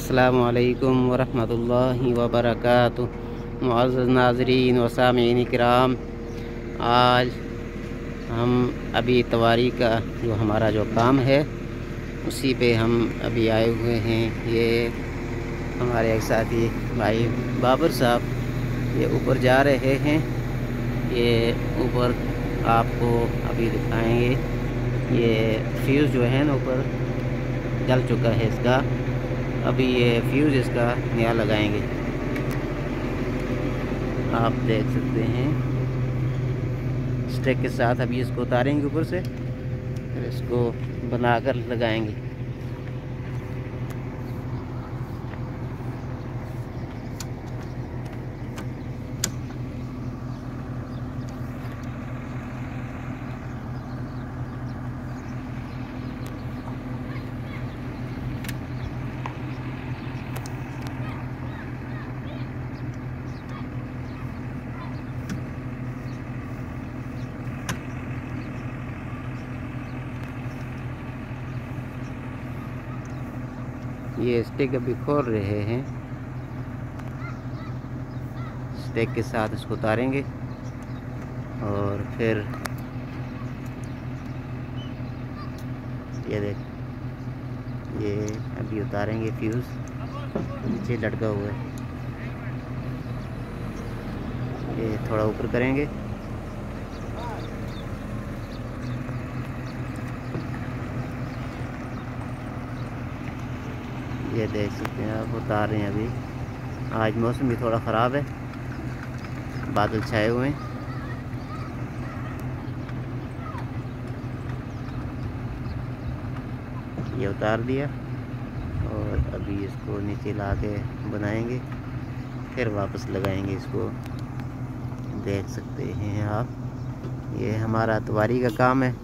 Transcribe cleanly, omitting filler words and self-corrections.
अस्सलामु अलैकुम वरहमतुल्लाहि वबरकातुहू। मुअज़्ज़ज़ नाज़रीन व सामीईन किराम, आज हम अभी तवारी का जो हमारा जो काम है उसी पे हम अभी आए हुए हैं। ये हमारे एक साथी भाई बाबर साहब ये ऊपर जा रहे हैं। ये ऊपर आपको अभी दिखाएंगे। ये फ्यूज़ जो है ना ऊपर जल चुका है इसका, अभी ये फ्यूज़ इसका नया लगाएंगे। आप देख सकते हैं स्टेक के साथ अभी इसको उतारेंगे ऊपर से, फिर इसको बनाकर लगाएंगे। ये स्टिक अभी खोल रहे हैं। स्टिक के साथ इसको उतारेंगे और फिर ये देख, ये अभी उतारेंगे फ्यूज़, नीचे लटका हुआ है। ये थोड़ा ऊपर करेंगे। ये देख सकते हैं आप, उतार रहे हैं अभी। आज मौसम भी थोड़ा ख़राब है, बादल छाए हुए हैं। ये उतार दिया और अभी इसको नीचे ला के बनाएंगे, फिर वापस लगाएंगे इसको। देख सकते हैं आप, ये हमारा तवारी का काम है।